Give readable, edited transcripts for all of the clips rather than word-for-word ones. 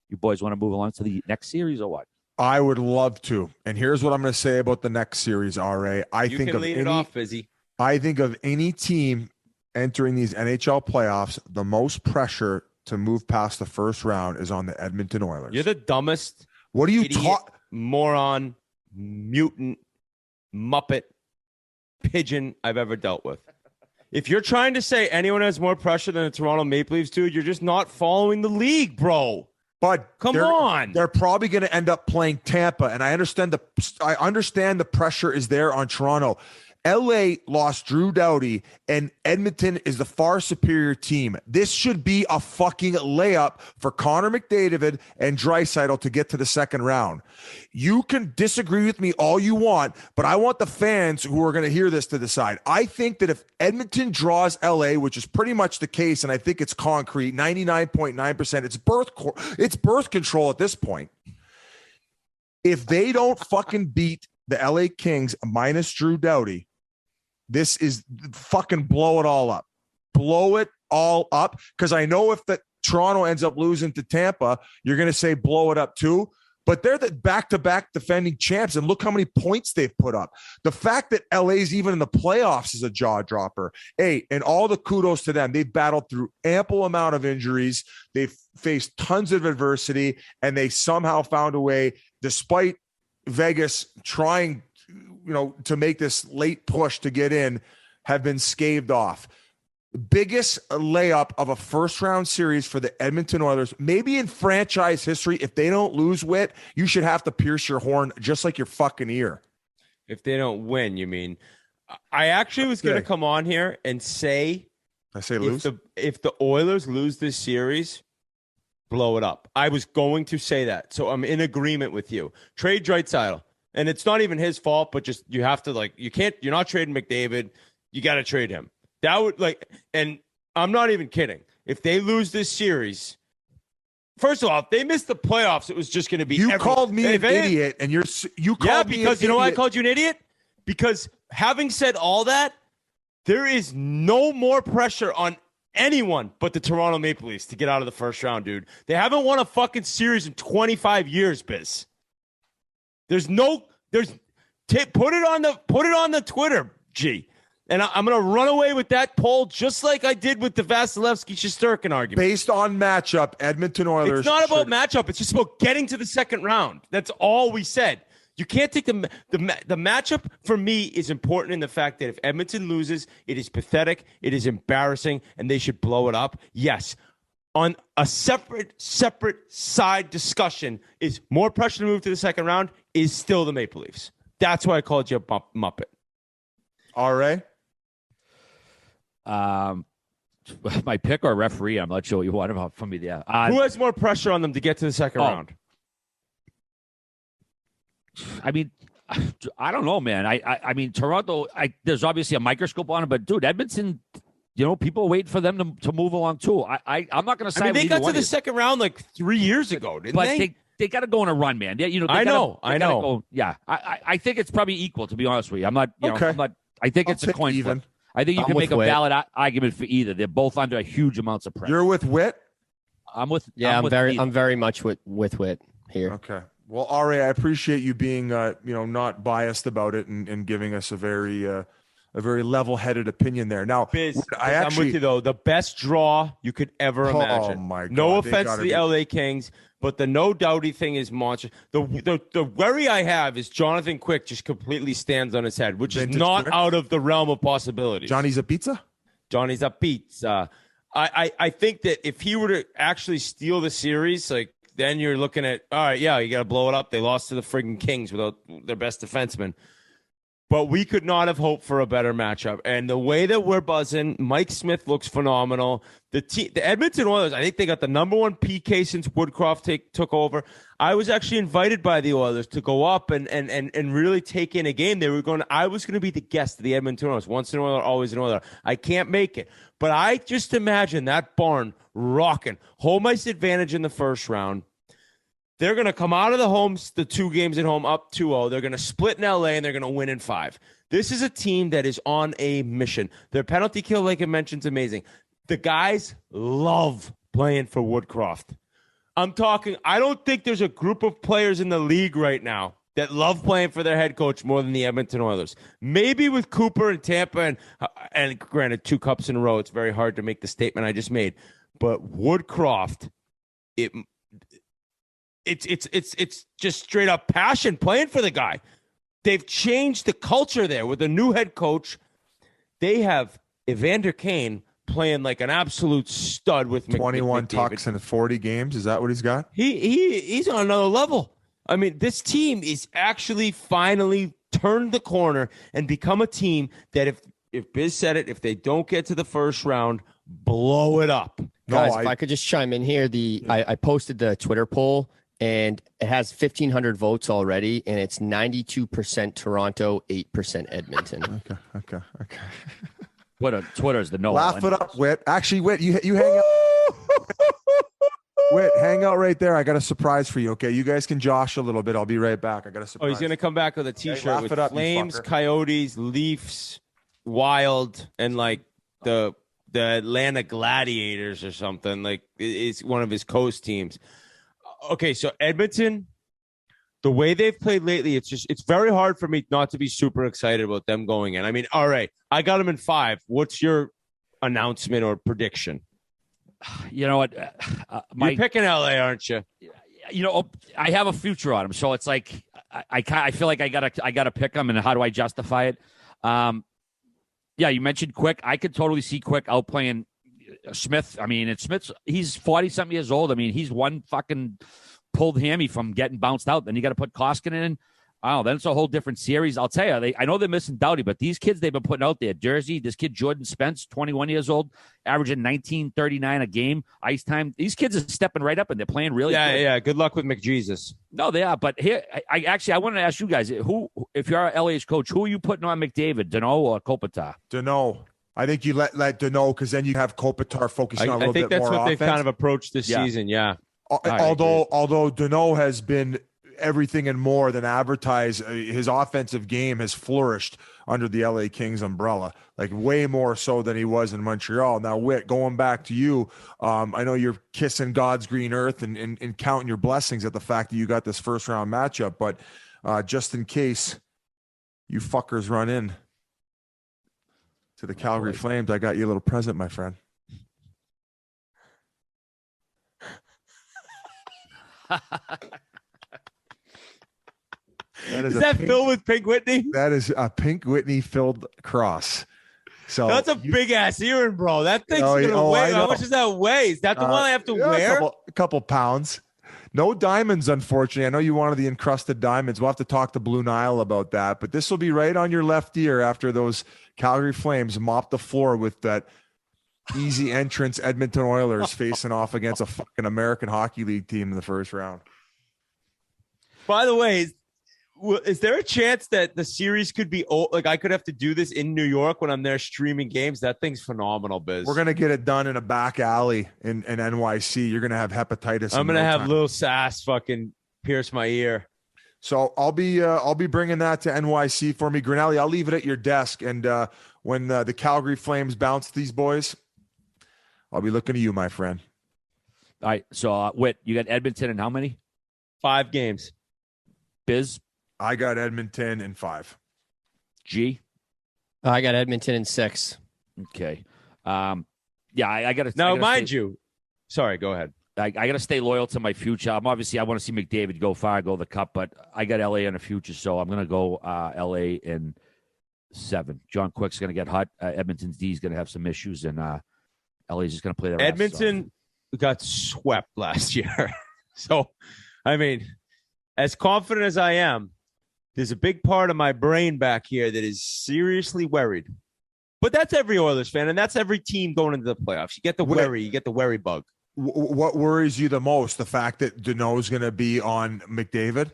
You boys want to move along to the next series or what? I would love to. And here's what I'm going to say about the next series, RA. I think of any team entering these NHL playoffs, the most pressure to move past the first round is on the Edmonton Oilers. You're the dumbest. What are you moron, mutant, muppet, pigeon I've ever dealt with. If you're trying to say anyone has more pressure than the Toronto Maple Leafs, dude, you're just not following the league, bro. But come on, they're probably going to end up playing Tampa, and I understand the pressure is there on Toronto. LA lost Drew Doughty, and Edmonton is the far superior team. This should be a fucking layup for Connor McDavid and Draisaitl to get to the second round. You can disagree with me all you want, but I want the fans who are going to hear this to decide. I think that if Edmonton draws LA, which is pretty much the case, and I think it's concrete, 99.9%, it's birth control at this point. If they don't fucking beat the LA Kings minus Drew Doughty, this is fucking blow it all up. Blow it all up. Because I know if the Toronto ends up losing to Tampa, you're going to say blow it up too. But they're the back-to-back defending champs, and look how many points they've put up. The fact that LA's even in the playoffs is a jaw dropper. Hey, and all the kudos to them. They've battled through ample amount of injuries. They've faced tons of adversity, and they somehow found a way, despite Vegas trying to make this late push to get in, have been scathed off. Biggest layup of a first round series for the Edmonton Oilers, maybe in franchise history. If they don't lose, Whit, you should have to pierce your horn just like your fucking ear. If they don't win, you mean? I actually was going to come on here and say, lose. If the Oilers lose this series, blow it up. I was going to say that, so I'm in agreement with you. Trade Draisaitl. And it's not even his fault, but just you have to you're not trading McDavid. You got to trade him. That would and I'm not even kidding. If they lose this series, first of all, if they missed the playoffs, it was just going to be. You called me an idiot, and you called me because you know why I called you an idiot? Because having said all that, there is no more pressure on anyone but the Toronto Maple Leafs to get out of the first round, dude. They haven't won a fucking series in 25 years, Biz. Put it on the Twitter, G. And I'm going to run away with that poll just like I did with the Vasilevsky-Shesterkin argument. Based on matchup, Edmonton Oilers. It's not about matchup. It's just about getting to the second round. That's all we said. You can't take the matchup for me is important in the fact that if Edmonton loses, it is pathetic, it is embarrassing, and they should blow it up. Yes. On a separate side discussion is more pressure to move to the second round is still the Maple Leafs. That's why I called you a Muppet. RA? My pick or referee? I'm not sure what you want from me there. Who has more pressure on them to get to the second round? I mean, I don't know, man. I mean, Toronto, there's obviously a microscope on it, but dude, Edmonton, people are waiting for them to move along too. I'm not going to say they got to the second round 3 years ago, didn't they? But they got to go on a run, man. I know. Yeah, I think it's probably equal. To be honest with you, I'm not. I think it's a coin flip. I think you can make a valid argument for either. They're both under huge amounts of pressure. You're with Whit? I'm very much with Whit here. Okay. Well, RA, I appreciate you being not biased about it and giving us a very level-headed opinion there. Now, Biz, I'm with you though. The best draw you could ever imagine. Oh my God! No offense to the LA Kings, but the no Doughty thing is monstrous. The worry I have is Jonathan Quick just completely stands on his head, which is not out of the realm of possibilities. Johnny's a pizza. I think that if he were to actually steal the series, then you're looking at, all right, yeah, you got to blow it up. They lost to the friggin' Kings without their best defenseman. But we could not have hoped for a better matchup. And the way that we're buzzing, Mike Smith looks phenomenal. The Edmonton Oilers, I think they got the number one PK since Woodcroft took over. I was actually invited by the Oilers to go up and really take in a game. I was going to be the guest of the Edmonton Oilers. Once an Oiler, always an Oiler. I can't make it. But I just imagine that barn rocking. Home ice advantage in the first round. They're going to come out of the 2 games at home up 2-0. They're going to split in LA, and they're going to win in 5. This is a team that is on a mission. Their penalty kill, like I mentioned, is amazing. The guys love playing for Woodcroft. I'm talking, I don't think there's a group of players in the league right now that love playing for their head coach more than the Edmonton Oilers. Maybe with Cooper and Tampa, and granted, 2 cups in a row, it's very hard to make the statement I just made. But Woodcroft, it's just straight up passion playing for the guy. They've changed the culture there with a new head coach. They have Evander Kane playing like an absolute stud with 21 tucks in 40 games. Is that what he's got? He's on another level. I mean, this team is actually finally turned the corner and become a team that if Biz said it, if they don't get to the first round, blow it up. Guys, if I could just chime in here, I posted the Twitter poll and it has 1,500 votes already, and it's 92% Toronto, 8% Edmonton. Okay. Twitter's the no. Laugh it up, Whit. Actually, Whit, you hang out. Whit, hang out right there. I got a surprise for you. Okay, you guys can josh a little bit. I'll be right back. I got a surprise. Oh, he's gonna come back with a T-shirt laugh with it up, Flames, Coyotes, Leafs, Wild, and like the Atlanta Gladiators or something. Like it's one of his coast teams. Okay, so Edmonton, the way they've played lately, it's very hard for me not to be super excited about them going in. I mean, all right, I got them in 5. What's your announcement or prediction? You know what? You're picking LA, aren't you? You know, I have a future on them, so it's like I feel like I gotta pick them, and how do I justify it? Yeah, you mentioned Quick. I could totally see Quick outplaying Smith. I mean, he's 40-something years old. I mean, he's one fucking pulled hammy from getting bounced out. Then you got to put Koskinen in. Oh, then it's a whole different series. I'll tell you, I know they're missing Doughty, but these kids they've been putting out there. Jersey, this kid Jordan Spence, 21 years old, averaging 19.39 a game, ice time. These kids are stepping right up and they're playing really good. Yeah. Good luck with McJesus. No, they are. But here, I wanted to ask you guys, who, if you're our LA's coach, who are you putting on McDavid, Danault or Kopitar? Danault. I think you let Danault because then you have Kopitar focusing on a little bit more offense. I think that's what they've kind of approached this season. Yeah. Although Danault has been everything and more than advertised, his offensive game has flourished under the LA Kings umbrella, like way more so than he was in Montreal. Now, Whit, going back to you, I know you're kissing God's green earth and counting your blessings at the fact that you got this first round matchup, but just in case you fuckers run in to the Calgary Flames, I got you a little present, my friend. Is that filled with Pink Whitney? That is a Pink Whitney filled cross. So that's a big ass earring, bro. That thing's gonna weigh. How much does that weigh? Is that the one I have to wear? A couple pounds. No diamonds, unfortunately. I know you wanted the encrusted diamonds. We'll have to talk to Blue Nile about that. But this will be right on your left ear after those Calgary Flames mop the floor with that easy entrance Edmonton Oilers facing off against a fucking American Hockey League team in the first round. By the way, is there a chance that the series could be like I could have to do this in New York when I'm there streaming games? That thing's phenomenal, Biz. We're gonna get it done in a back alley in NYC. You're gonna have hepatitis. I'm gonna have Lil Sass fucking pierce my ear. So I'll be bringing that to NYC for me, Grinelli. I'll leave it at your desk, and when the Calgary Flames bounce these boys, I'll be looking to you, my friend. All right. So Whit, you got Edmonton and how many? 5 games. Biz. I got Edmonton in 5. G. I got Edmonton in 6. Okay. Yeah, I got to. Now, mind you, sorry, go ahead. I got to stay loyal to my future. I want to see McDavid go far, go the cup, but I got LA in the future, so I'm going to go LA in 7. John Quick's going to get hot. Edmonton's D is going to have some issues, and LA's just going to play their Edmonton got swept last year. So, I mean, as confident as I am, there's a big part of my brain back here that is seriously worried. But that's every Oilers fan, and that's every team going into the playoffs. You get the worry. You get the worry bug. What worries you the most? The fact that Danault's going to be on McDavid?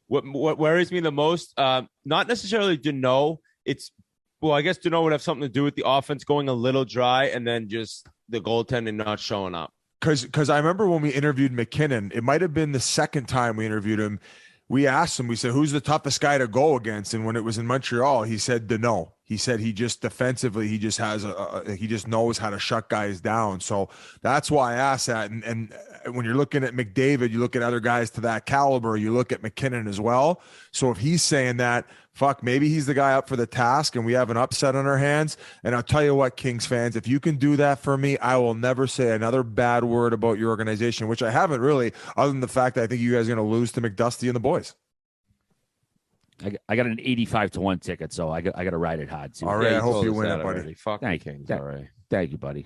What worries me the most? Not necessarily Danault. I guess Danault would have something to do with the offense going a little dry and then just the goaltending not showing up. Because I remember when we interviewed McKinnon, it might have been the second time we interviewed him. We asked him, we said, who's the toughest guy to go against? And when it was in Montreal, he said Danault. He said he just defensively, he just has he just knows how to shut guys down. So that's why I asked that. And when you're looking at McDavid, you look at other guys to that caliber, you look at McKinnon as well. So if he's saying that, fuck, maybe he's the guy up for the task and we have an upset on our hands. And I'll tell you what, Kings fans, if you can do that for me, I will never say another bad word about your organization, which I haven't really, other than the fact that I think you guys are going to lose to McDusty and the boys. I got an 85-1 ticket, so I got to ride it hard. All right, I hope you win it, buddy. Fuck Thank Kings. you. All right. Thank you, buddy.